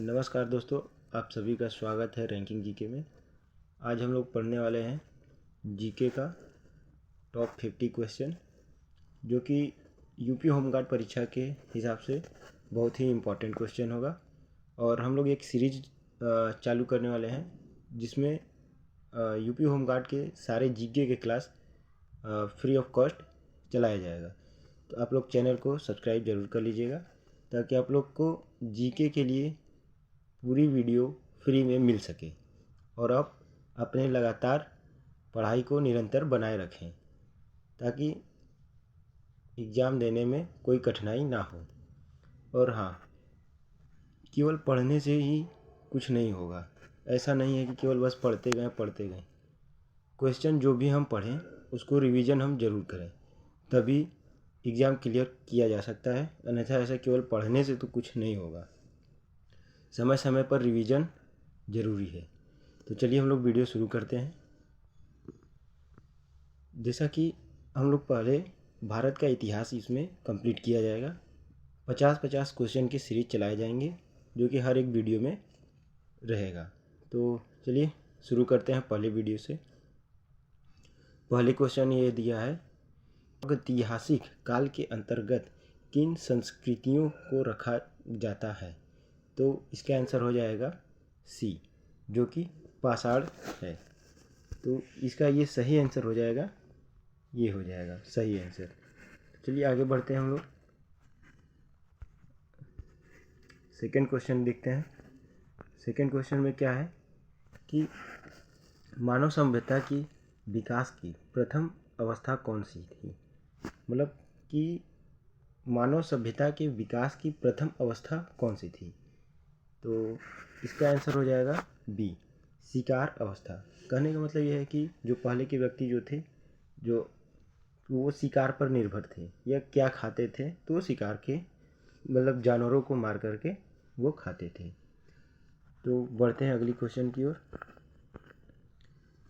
नमस्कार दोस्तों, आप सभी का स्वागत है रैंकिंग जीके में। आज हम लोग पढ़ने वाले हैं जीके का टॉप 50 क्वेश्चन, जो कि यूपी होमगार्ड परीक्षा के हिसाब से बहुत ही इम्पोर्टेंट क्वेश्चन होगा। और हम लोग एक सीरीज चालू करने वाले हैं जिसमें यूपी होमगार्ड के सारे जीके के क्लास फ्री ऑफ कॉस्ट चलाया जाएगा। तो आप लोग चैनल को सब्सक्राइब ज़रूर कर लीजिएगा ताकि आप लोग को जीके के लिए पूरी वीडियो फ्री में मिल सके और आप अपने लगातार पढ़ाई को निरंतर बनाए रखें ताकि एग्ज़ाम देने में कोई कठिनाई ना हो। और हाँ, केवल पढ़ने से ही कुछ नहीं होगा। ऐसा नहीं है कि केवल बस पढ़ते गए। क्वेश्चन जो भी हम पढ़ें उसको रिवीजन हम ज़रूर करें, तभी एग्ज़ाम क्लियर किया जा सकता है। अन्यथा ऐसा केवल पढ़ने से तो कुछ नहीं होगा। समय समय पर रिवीजन ज़रूरी है। तो चलिए हम लोग वीडियो शुरू करते हैं। जैसा कि हम लोग पहले भारत का इतिहास इसमें कंप्लीट किया जाएगा। 50-50 क्वेश्चन की सीरीज चलाए जाएंगे जो कि हर एक वीडियो में रहेगा। तो चलिए शुरू करते हैं पहले वीडियो से। पहले क्वेश्चन ये दिया है, ऐतिहासिक काल के अंतर्गत किन संस्कृतियों को रखा जाता है? तो इसका आंसर हो जाएगा सी, जो कि पाषाण है। तो इसका ये सही आंसर हो जाएगा, ये हो जाएगा सही आंसर। चलिए आगे बढ़ते हैं हम लोग। सेकंड क्वेश्चन देखते हैं। सेकंड क्वेश्चन में क्या है कि मानव सभ्यता की विकास की प्रथम अवस्था कौन सी थी? मतलब कि मानव सभ्यता के विकास की प्रथम अवस्था कौन सी थी? तो इसका आंसर हो जाएगा बी, शिकार अवस्था। कहने का मतलब यह है कि जो पहले के व्यक्ति जो थे, जो वो शिकार पर निर्भर थे या क्या खाते थे, तो वो शिकार के मतलब जानवरों को मार करके वो खाते थे। तो बढ़ते हैं अगली क्वेश्चन की ओर।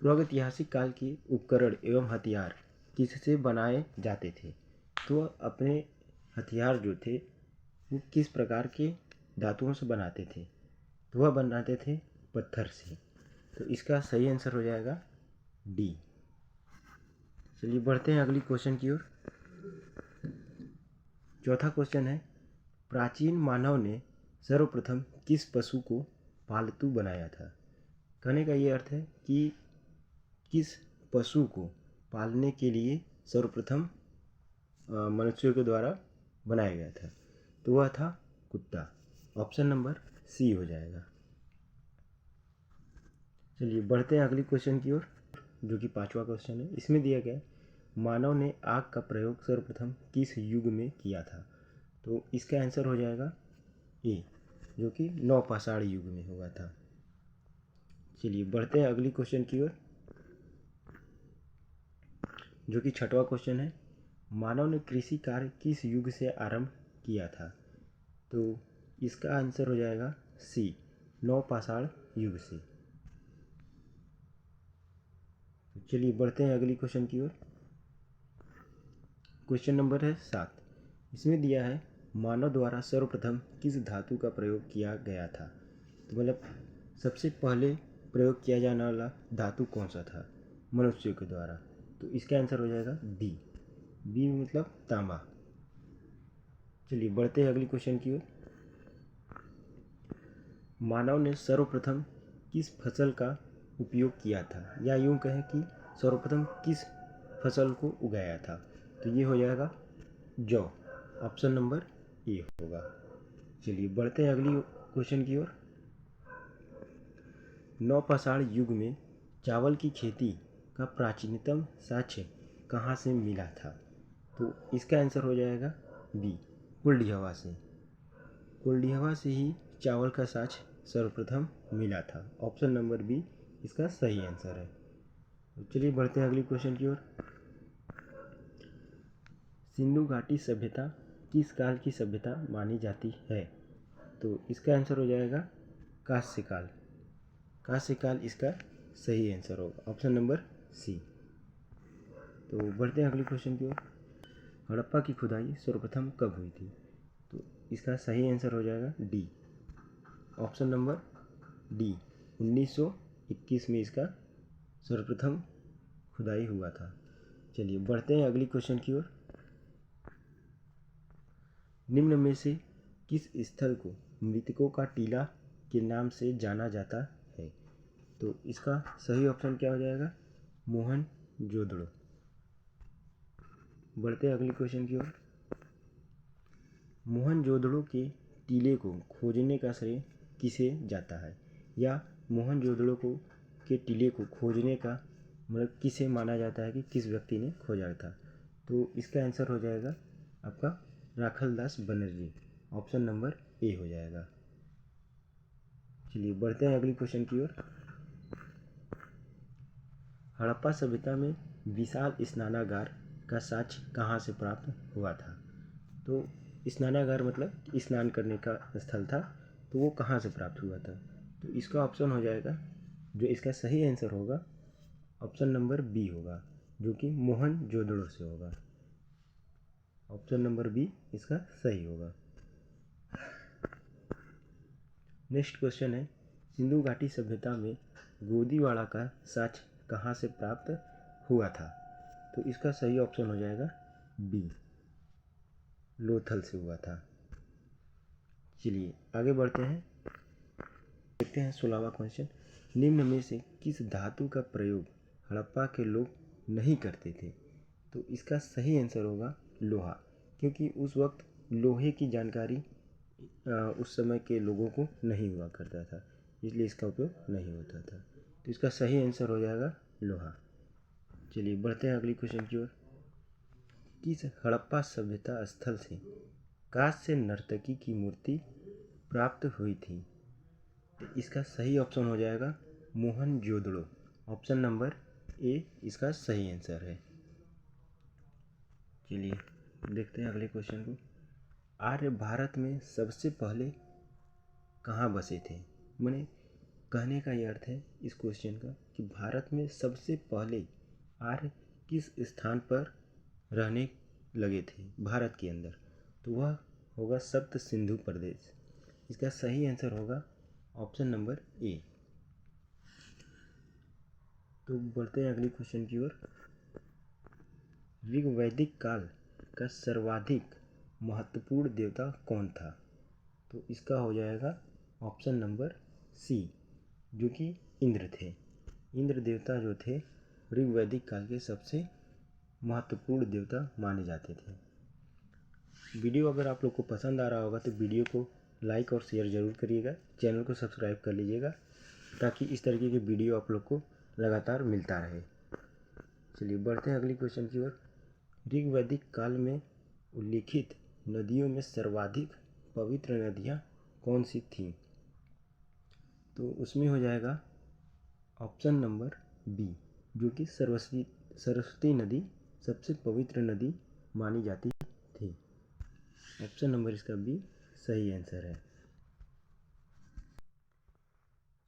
प्रागैतिहासिक काल के उपकरण एवं हथियार किससे बनाए जाते थे? तो अपने हथियार जो थे वो किस प्रकार के धातुओं से बनाते थे? तो वह बनाते थे पत्थर से। तो इसका सही आंसर हो जाएगा डी। चलिए बढ़ते हैं अगली क्वेश्चन की ओर। चौथा क्वेश्चन है, प्राचीन मानव ने सर्वप्रथम किस पशु को पालतू बनाया था? कहने का ये अर्थ है कि किस पशु को पालने के लिए सर्वप्रथम मनुष्यों के द्वारा बनाया गया था? तो वह था कुत्ता। ऑप्शन नंबर सी हो जाएगा। चलिए बढ़ते हैं अगली क्वेश्चन की ओर, जो कि पांचवा क्वेश्चन है। इसमें दिया गया, मानव ने आग का प्रयोग सर्वप्रथम किस युग में किया था? तो इसका आंसर हो जाएगा ए, जो कि नवपाषाण युग में हुआ था। चलिए बढ़ते हैं अगली क्वेश्चन की ओर, जो कि छठवां क्वेश्चन है। मानव ने कृषि कार्य किस युग से आरंभ किया था? तो इसका आंसर हो जाएगा सी, नवपाषाण युग से। तो चलिए बढ़ते हैं अगली क्वेश्चन की ओर। क्वेश्चन नंबर है 7। इसमें दिया है, मानव द्वारा सर्वप्रथम किस धातु का प्रयोग किया गया था? तो मतलब सबसे पहले प्रयोग किया जाने वाला धातु कौन सा था मनुष्यों के द्वारा? तो इसका आंसर हो जाएगा बी, बी मतलब तांबा। चलिए बढ़ते हैं अगली क्वेश्चन की ओर। मानव ने सर्वप्रथम किस फसल का उपयोग किया था, या यूं कहें कि सर्वप्रथम किस फसल को उगाया था? तो ये हो जाएगा जौ। ऑप्शन नंबर ए होगा। चलिए बढ़ते हैं अगली क्वेश्चन की ओर। नवपाषाण युग में चावल की खेती का प्राचीनतम साक्ष्य कहाँ से मिला था? तो इसका आंसर हो जाएगा बी, कुल्डिहवा से। कुल्डिहवा से ही चावल का साक्ष्य सर्वप्रथम मिला था। ऑप्शन नंबर बी इसका सही आंसर है। तो चलिए बढ़ते हैं अगली क्वेश्चन की ओर। सिंधु घाटी सभ्यता किस काल की सभ्यता मानी जाती है? तो इसका आंसर हो जाएगा कांस्य काल। कांस्य काल इसका सही आंसर होगा। Option number C. तो बढ़ते हैं अगली क्वेश्चन की ओर। हड़प्पा की खुदाई सर्वप्रथम कब हुई थी? तो इसका सही आंसर हो जाएगा डी, ऑप्शन नंबर डी, 1921 में इसका सर्वप्रथम खुदाई हुआ था। चलिए बढ़ते हैं अगली क्वेश्चन की ओर। निम्न में से किस स्थल को मृतकों का टीला के नाम से जाना जाता है? तो इसका सही ऑप्शन क्या हो जाएगा? मोहनजोदड़ो। बढ़ते हैं अगली क्वेश्चन की ओर। मोहनजोदड़ो के टीले को खोजने का श्रेय किसे जाता है? या मोहनजोदड़ो के टीले को खोजने का मतलब किसे माना जाता है कि किस व्यक्ति ने खोजा था? तो इसका आंसर हो जाएगा आपका राखलदास बनर्जी। ऑप्शन नंबर ए हो जाएगा। चलिए बढ़ते हैं अगली क्वेश्चन की ओर। हड़प्पा सभ्यता में विशाल स्नानागार का साक्ष्य कहाँ से प्राप्त हुआ था? तो स्नानागार मतलब स्नान करने का स्थल था, तो वो कहाँ से प्राप्त हुआ था? तो इसका ऑप्शन हो जाएगा, जो इसका सही आंसर होगा ऑप्शन नंबर बी होगा, जो कि मोहनजोदड़ो से होगा। ऑप्शन नंबर बी इसका सही होगा। नेक्स्ट क्वेश्चन है, सिंधु घाटी सभ्यता में गोदीवाड़ा का साक्ष्य कहाँ से प्राप्त हुआ था? तो इसका सही ऑप्शन हो जाएगा बी, लोथल से हुआ था। चलिए आगे बढ़ते हैं, देखते हैं 16वां क्वेश्चन। निम्न में से किस धातु का प्रयोग हड़प्पा के लोग नहीं करते थे? तो इसका सही आंसर होगा लोहा, क्योंकि उस वक्त लोहे की जानकारी उस समय के लोगों को नहीं हुआ करता था, इसलिए इसका उपयोग नहीं होता था। तो इसका सही आंसर हो जाएगा लोहा। चलिए बढ़ते हैं अगली क्वेश्चन की ओर। किस हड़प्पा सभ्यता स्थल से कांस्य नर्तकी की मूर्ति प्राप्त हुई थी? तो इसका सही ऑप्शन हो जाएगा मोहनजोदड़ो। ऑप्शन नंबर ए इसका सही आंसर है। चलिए देखते हैं अगले क्वेश्चन को। आर्य भारत में सबसे पहले कहाँ बसे थे? मैंने कहने का ये अर्थ है इस क्वेश्चन का कि भारत में सबसे पहले आर्य किस स्थान पर रहने लगे थे भारत के अंदर? तो वह होगा सप्त सिंधु प्रदेश। इसका सही आंसर होगा ऑप्शन नंबर ए। तो बढ़ते हैं अगली क्वेश्चन की ओर। ऋग्वैदिक काल का सर्वाधिक महत्वपूर्ण देवता कौन था? तो इसका हो जाएगा ऑप्शन नंबर सी, जो कि इंद्र थे। इंद्र देवता जो थे ऋग्वैदिक काल के सबसे महत्वपूर्ण देवता माने जाते थे। वीडियो अगर आप लोग को पसंद आ रहा होगा तो वीडियो को लाइक और शेयर ज़रूर करिएगा, चैनल को सब्सक्राइब कर लीजिएगा, ताकि इस तरीके के वीडियो आप लोग को लगातार मिलता रहे। चलिए बढ़ते हैं अगली क्वेश्चन की ओर। ऋग्वैदिक काल में उल्लिखित नदियों में सर्वाधिक पवित्र नदियाँ कौन सी थीं? तो उसमें हो जाएगा ऑप्शन नंबर बी, जो कि सरस्वती नदी सबसे पवित्र नदी मानी जाती थी। ऑप्शन नंबर इसका बी सही आंसर है।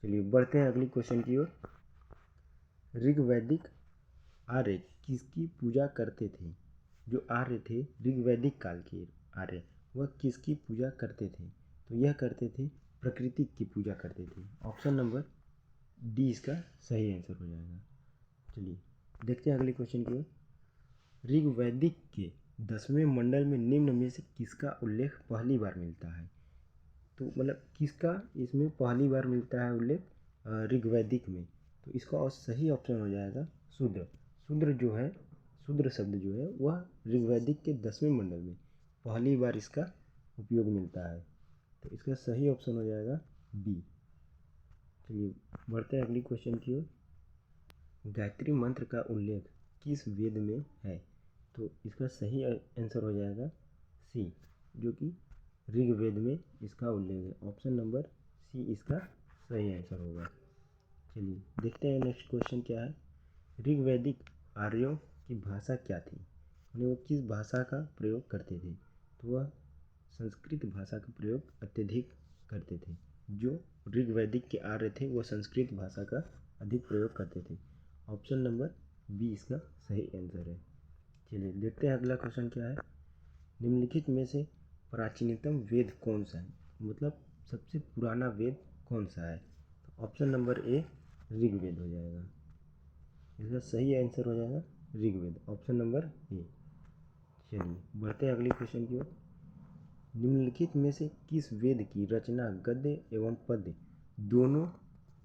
चलिए बढ़ते हैं अगली क्वेश्चन की ओर। ऋग्वैदिक आर्य किसकी पूजा करते थे? जो आर्य थे ऋग्वैदिक काल के आर्य, वह किसकी पूजा करते थे? तो यह करते थे प्रकृति की पूजा करते थे। ऑप्शन नंबर डी इसका सही आंसर हो जाएगा। चलिए देखते हैं अगले क्वेश्चन की ओर। ऋग्वैदिक के 10वें मंडल में निम्न में से किसका उल्लेख पहली बार मिलता है? तो मतलब किसका इसमें पहली बार मिलता है उल्लेख ऋग्वैदिक में? तो इसका सही ऑप्शन हो जाएगा शूद्र। शूद्र जो है, शूद्र शब्द जो है वह ऋग्वैदिक के 10वें मंडल में पहली बार इसका उपयोग मिलता है। तो इसका सही ऑप्शन हो जाएगा बी। चलिए बढ़ते हैं अगली क्वेश्चन की ओर। गायत्री मंत्र का उल्लेख किस वेद में है? तो इसका सही आंसर हो जाएगा सी, जो कि ऋग्वेद में इसका उल्लेख है। ऑप्शन नंबर सी इसका सही आंसर होगा। चलिए देखते हैं नेक्स्ट क्वेश्चन क्या है। ऋग्वैदिक आर्यों की भाषा क्या थी? यानी वो किस भाषा का प्रयोग करते थे? तो वह संस्कृत भाषा का प्रयोग अत्यधिक करते थे। जो ऋग्वैदिक के आर्य थे वह संस्कृत भाषा का अधिक प्रयोग करते थे। ऑप्शन नंबर बी इसका सही आंसर है। चलिए देखते हैं अगला क्वेश्चन क्या है। निम्नलिखित में से प्राचीनतम वेद कौन सा है? मतलब सबसे पुराना वेद कौन सा है? तो ऑप्शन नंबर ए ऋग्वेद हो जाएगा। इसका सही आंसर हो जाएगा ऋग्वेद, ऑप्शन नंबर ए। चलिए बढ़ते हैं अगले क्वेश्चन की ओर। निम्नलिखित में से किस वेद की रचना गद्य एवं पद्य दोनों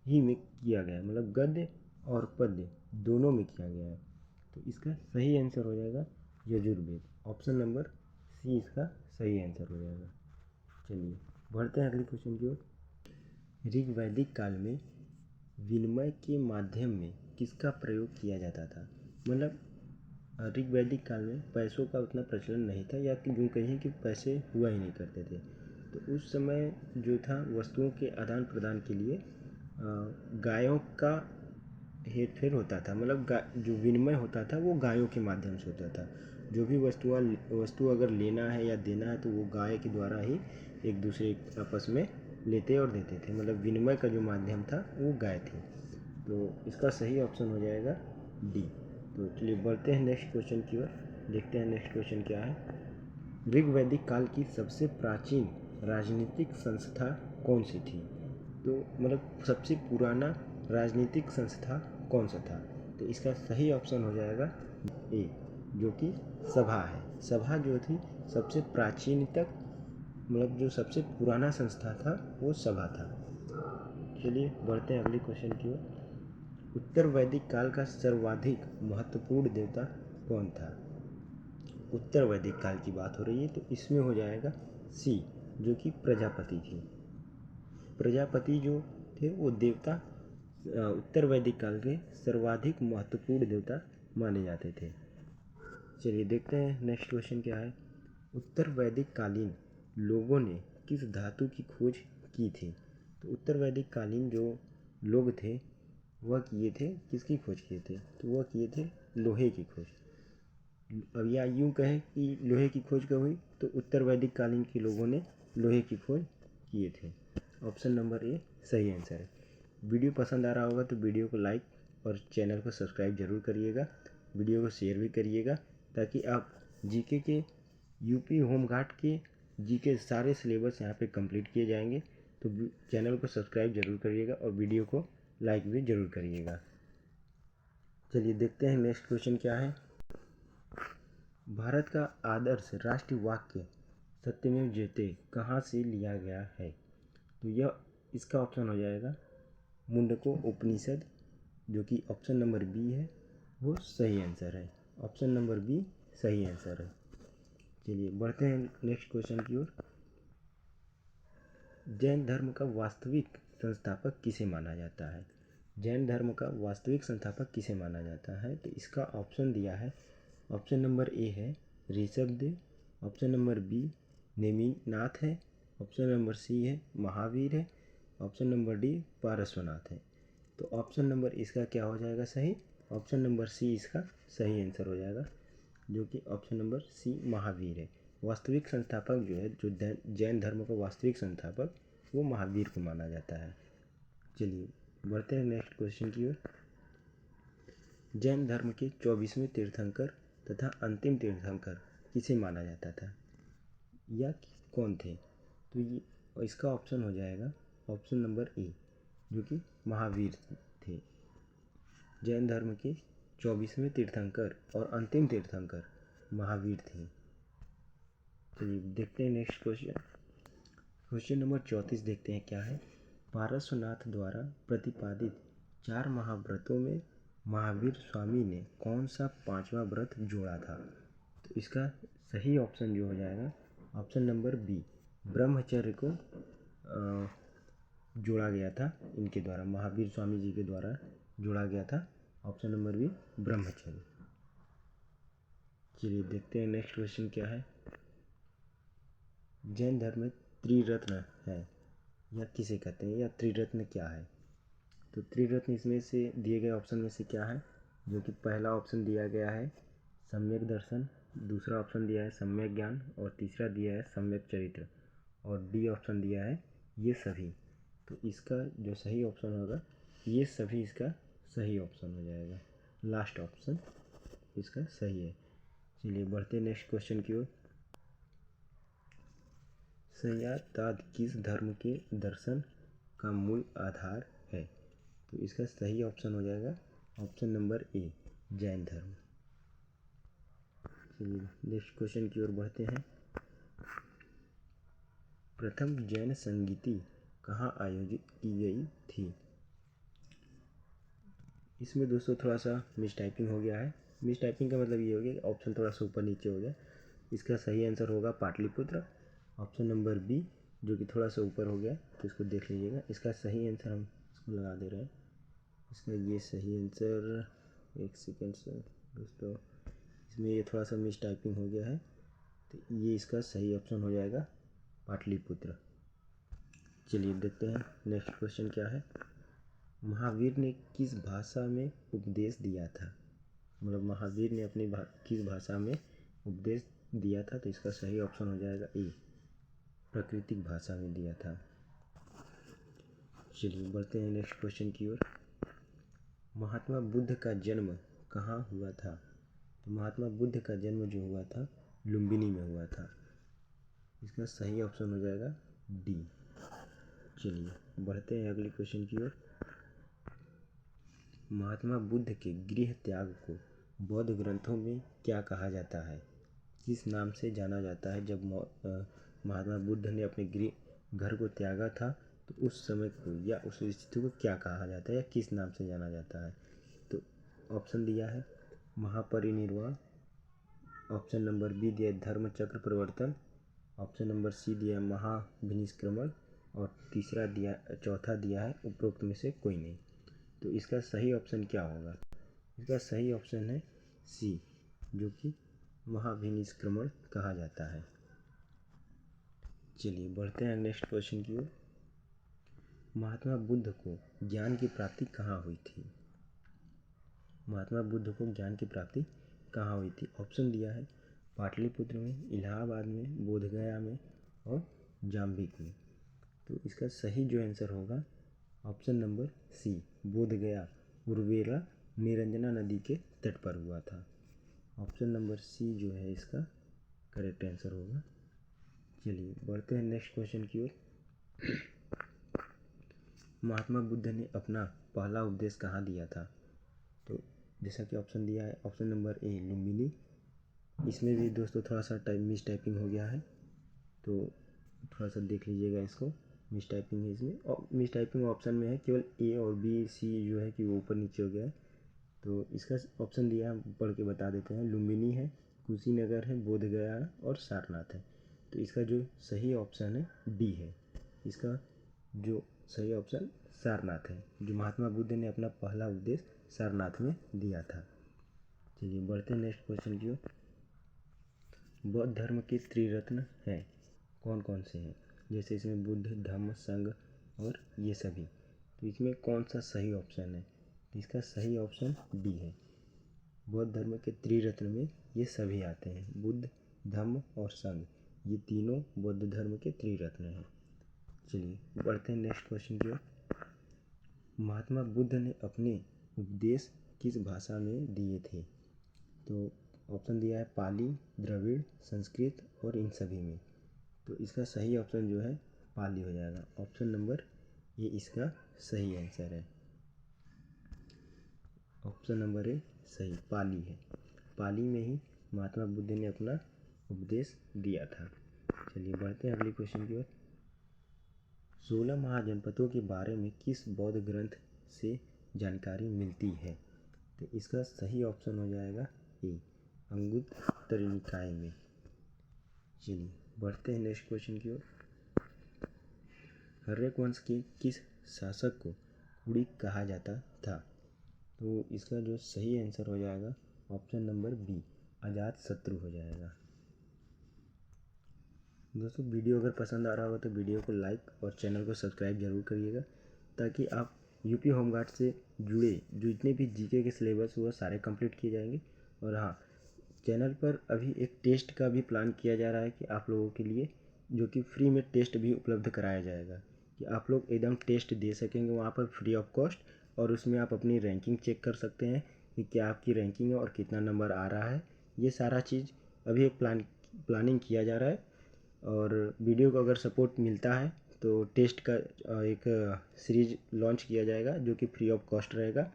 ही में किया गया है? मतलब गद्य और पद्य दोनों में किया गया है। तो इसका सही आंसर हो जाएगा यजुर्वेद, ऑप्शन नंबर सी इसका सही आंसर हो जाएगा। चलिए बढ़ते हैं अगले क्वेश्चन की ओर। ऋग्वैदिक काल में विनिमय के माध्यम में किसका प्रयोग किया जाता था? मतलब ऋग्वैदिक काल में पैसों का उतना प्रचलन नहीं था, या कि यूँ कहिए कि पैसे हुआ ही नहीं करते थे। तो उस समय जो था वस्तुओं के आदान प्रदान के लिए गायों का हेर फेर होता था। मतलब जो विनिमय होता था वो गायों के माध्यम से होता था। जो भी वस्तु अगर लेना है या देना है तो वो गाय के द्वारा ही एक दूसरे आपस में लेते और देते थे। मतलब विनिमय का जो माध्यम था वो गाय थी। तो इसका सही ऑप्शन हो जाएगा डी। तो चलिए बढ़ते हैं नेक्स्ट क्वेश्चन की ओर, देखते हैं नेक्स्ट क्वेश्चन क्या है। ऋग्वैदिक काल की सबसे प्राचीन राजनीतिक संस्था कौन सी थी? तो मतलब सबसे पुराना राजनीतिक संस्था कौन सा था? तो इसका सही ऑप्शन हो जाएगा ए, जो कि सभा है। सभा जो थी सबसे प्राचीन तक, मतलब जो सबसे पुराना संस्था था वो सभा था। चलिए बढ़ते हैं अगले क्वेश्चन की ओर। उत्तर वैदिक काल का सर्वाधिक महत्वपूर्ण देवता कौन था? उत्तर वैदिक काल की बात हो रही है तो इसमें हो जाएगा सी, जो कि प्रजापति थी। प्रजापति जो थे वो देवता उत्तर वैदिक काल के सर्वाधिक महत्वपूर्ण देवता माने जाते थे। चलिए देखते हैं नेक्स्ट क्वेश्चन क्या है। उत्तर वैदिक कालीन लोगों ने किस धातु की खोज की थी? तो उत्तर वैदिक कालीन जो लोग थे वह किए थे, किसकी खोज किए थे? तो वह किए थे लोहे की खोज। अब या यूँ कहें कि लोहे की खोज कब हुई? तो उत्तर वैदिक कालीन के लोगों ने लोहे की खोज किए थे, ऑप्शन नंबर ए सही आंसर है। वीडियो पसंद आ रहा होगा तो वीडियो को लाइक और चैनल को सब्सक्राइब जरूर करिएगा, वीडियो को शेयर भी करिएगा, ताकि आप जीके के यूपी होमगार्ड के जीके सारे सिलेबस यहाँ पे कंप्लीट किए जाएंगे। तो चैनल को सब्सक्राइब जरूर करिएगा और वीडियो को लाइक भी जरूर करिएगा। चलिए देखते हैं नेक्स्ट क्वेश्चन क्या है। भारत का आदर्श राष्ट्रीय वाक्य सत्यमेव जयते कहाँ से लिया गया है? तो यह इसका ऑप्शन हो जाएगा मुंडको उपनिषद, जो कि ऑप्शन नंबर बी है, वो सही आंसर है। ऑप्शन नंबर बी सही आंसर है। चलिए बढ़ते हैं नेक्स्ट क्वेश्चन की ओर। जैन धर्म का वास्तविक संस्थापक किसे माना जाता है? जैन धर्म का वास्तविक संस्थापक किसे माना जाता है? तो इसका ऑप्शन दिया है, ऑप्शन नंबर ए है Rishabhdev, option number B Neminath है, ऑप्शन नंबर सी है महावीर है, ऑप्शन नंबर डी पारस्वनाथ है। तो ऑप्शन नंबर इसका क्या हो जाएगा सही? ऑप्शन नंबर सी इसका सही आंसर हो जाएगा, जो कि ऑप्शन नंबर सी महावीर है। वास्तविक संस्थापक जो है, जो जैन धर्म का वास्तविक संस्थापक, वो महावीर को माना जाता है। चलिए बढ़ते हैं नेक्स्ट क्वेश्चन की ओर। जैन धर्म के 24वें तीर्थंकर तथा अंतिम तीर्थंकर किसे माना जाता था या कौन थे? तो ये इसका ऑप्शन हो जाएगा ऑप्शन नंबर ए, जो कि महावीर थे। जैन धर्म के 24वें तीर्थंकर और अंतिम तीर्थंकर महावीर थे। चलिए देखते हैं नेक्स्ट क्वेश्चन। क्वेश्चन नंबर 34 देखते हैं क्या है। पारस्वनाथ द्वारा प्रतिपादित 4 महाव्रतों में महावीर स्वामी ने कौन सा 5वां व्रत जोड़ा था? तो इसका सही ऑप्शन जो हो जाएगा ऑप्शन नंबर बी, ब्रह्मचर्य को जोड़ा गया था इनके द्वारा, महावीर स्वामी जी के द्वारा जोड़ा गया था। ऑप्शन नंबर बी ब्रह्मचर्य। चलिए देखते हैं नेक्स्ट क्वेश्चन क्या है। जैन धर्म में त्रिरत्न है या किसे कहते हैं, या त्रिरत्न क्या है? तो त्रिरत्न इसमें से दिए गए ऑप्शन में से क्या है? जो कि पहला ऑप्शन दिया गया है सम्यक दर्शन, दूसरा ऑप्शन दिया है सम्यक ज्ञान और तीसरा दिया है सम्यक चरित्र, और डी ऑप्शन दिया है ये सभी। तो इसका जो सही ऑप्शन होगा ये सभी, इसका सही ऑप्शन हो जाएगा। लास्ट ऑप्शन इसका सही है। चलिए बढ़ते नेक्स्ट क्वेश्चन की ओर। संयाताद किस धर्म के दर्शन का मूल आधार है? तो इसका सही ऑप्शन हो जाएगा ऑप्शन नंबर ए, जैन धर्म। चलिए नेक्स्ट क्वेश्चन की ओर बढ़ते हैं। प्रथम जैन संगीति कहाँ आयोजित की गई थी? इसमें दोस्तों थोड़ा सा मिस टाइपिंग हो गया है। मिस टाइपिंग का मतलब ये हो गया कि ऑप्शन थोड़ा सा ऊपर नीचे हो गया। इसका सही आंसर होगा पाटलिपुत्र, ऑप्शन नंबर बी, जो कि थोड़ा सा ऊपर हो गया, तो इसको देख लीजिएगा। इसका सही आंसर हम इसको लगा दे रहे हैं। इसका ये सही आंसर, एक सेकेंड से दोस्तों, इसमें ये थोड़ा सा मिस टाइपिंग हो गया है, तो ये इसका सही ऑप्शन हो जाएगा पाटलिपुत्र। चलिए देखते हैं नेक्स्ट क्वेश्चन क्या है। महावीर ने किस भाषा में उपदेश दिया था? मतलब महावीर ने अपनी किस भाषा में उपदेश दिया था? तो इसका सही ऑप्शन हो जाएगा ए, प्राकृतिक भाषा में दिया था। चलिए बढ़ते हैं नेक्स्ट क्वेश्चन की ओर। महात्मा बुद्ध का जन्म कहाँ हुआ था? तो महात्मा बुद्ध का जन्म जो हुआ था लुम्बिनी में हुआ था। इसका सही ऑप्शन हो जाएगा डी। चलिए बढ़ते हैं अगले क्वेश्चन की ओर। महात्मा बुद्ध के गृह त्याग को बौद्ध ग्रंथों में क्या कहा जाता है? किस नाम से जाना जाता है? जब महात्मा बुद्ध ने अपने घर को त्यागा था तो उस समय को या उस स्थिति को क्या कहा जाता है या किस नाम से जाना जाता है? तो ऑप्शन दिया है महापरिनिर्वाण, ऑप्शन नंबर बी दिया है धर्म चक्र परिवर्तन, ऑप्शन नंबर सी दिया है महाभिनिष्क्रमण, और चौथा दिया है उपरोक्त में से कोई नहीं। तो इसका सही ऑप्शन क्या होगा? इसका सही ऑप्शन है सी, जो कि महाभिनिष्क्रमण कहा जाता है। चलिए बढ़ते हैं नेक्स्ट क्वेश्चन की ओर। महात्मा बुद्ध को ज्ञान की प्राप्ति कहाँ हुई थी? महात्मा बुद्ध को ज्ञान की प्राप्ति कहाँ हुई थी? ऑप्शन दिया है पाटलिपुत्र में, इलाहाबाद में, बोधगया में और जाम्बिक में। तो इसका सही जो आंसर होगा option number C, Bodhgaya, Uruvela Niranjana नदी के तट पर हुआ था। ऑप्शन नंबर सी जो है इसका करेक्ट आंसर होगा। चलिए बढ़ते हैं नेक्स्ट क्वेश्चन की ओर। महात्मा बुद्ध ने अपना पहला उपदेश कहाँ दिया था? तो जैसा कि ऑप्शन दिया है ऑप्शन नंबर ए, लुम्बिनी। इसमें भी दोस्तों थोड़ा सा मिस टाइपिंग हो गया है, तो थोड़ा सा देख लीजिएगा इसको। मिस टाइपिंग है इसमें, और मिस टाइपिंग ऑप्शन में है, केवल ए और बी सी जो है कि वो ऊपर नीचे हो गया है। तो इसका ऑप्शन दिया है, पढ़ के बता देते हैं। लुम्बिनी है, कुशीनगर है, बोधगया है और सारनाथ है। तो इसका जो सही ऑप्शन है डी है। इसका जो सही ऑप्शन सारनाथ है, जो महात्मा बुद्ध ने अपना पहला उपदेश सारनाथ में दिया था। चलिए बढ़ते हैं नेक्स्ट क्वेश्चन की ओर। बौद्ध धर्म के त्रिरत्न हैं, कौन कौन से हैं? जैसे इसमें बुद्ध, धम्म, संघ और ये सभी। तो इसमें कौन सा सही ऑप्शन है? तो इसका सही ऑप्शन डी है। बौद्ध धर्म के त्रिरत्न में ये सभी आते हैं, बुद्ध, धम्म और संघ, ये तीनों बौद्ध धर्म के त्रिरत्न हैं। चलिए बढ़ते हैं नेक्स्ट क्वेश्चन की ओर। महात्मा बुद्ध ने अपने उपदेश किस भाषा में दिए थे? तो ऑप्शन दिया है पाली, द्रविड़, संस्कृत और इन सभी में। तो इसका सही ऑप्शन जो है पाली हो जाएगा। ऑप्शन नंबर ये इसका सही आंसर है। ऑप्शन नंबर ए सही, पाली है। पाली में ही महात्मा बुद्ध ने अपना उपदेश दिया था। चलिए बढ़ते हैं अगले क्वेश्चन की ओर। 16 महाजनपदों के बारे में किस बौद्ध ग्रंथ से जानकारी मिलती है? तो इसका सही ऑप्शन हो जाएगा ए, अंगुत्तर निकाय में। चलिए बढ़ते हैं नेक्स्ट क्वेश्चन की ओर। हर्यक वंश के किस शासक को कुड़ी कहा जाता था? तो इसका जो सही आंसर हो जाएगा ऑप्शन नंबर बी, अजातशत्रु हो जाएगा। दोस्तों वीडियो अगर पसंद आ रहा हो तो वीडियो को लाइक और चैनल को सब्सक्राइब जरूर करिएगा, ताकि आप यूपी होमगार्ड से जुड़े जो जितने भी जीके के सिलेबस हुआ सारे कंप्लीट किए जाएंगे। और हाँ, चैनल पर अभी एक टेस्ट का भी प्लान किया जा रहा है कि आप लोगों के लिए, जो कि फ्री में टेस्ट भी उपलब्ध कराया जाएगा, कि आप लोग एकदम टेस्ट दे सकेंगे वहाँ पर फ्री ऑफ कॉस्ट। और उसमें आप अपनी रैंकिंग चेक कर सकते हैं कि क्या आपकी रैंकिंग है और कितना नंबर आ रहा है। ये सारा चीज़ अभी एक प्लानिंग किया जा रहा है। और वीडियो को अगर सपोर्ट मिलता है तो टेस्ट का एक सीरीज लॉन्च किया जाएगा जो कि फ्री ऑफ कॉस्ट रहेगा।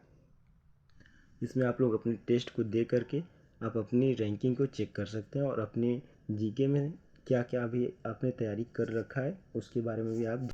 इसमें आप लोग अपने टेस्ट को दे करके आप अपनी रैंकिंग को चेक कर सकते हैं और अपने जीके में क्या क्या अभी आपने तैयारी कर रखा है उसके बारे में भी आप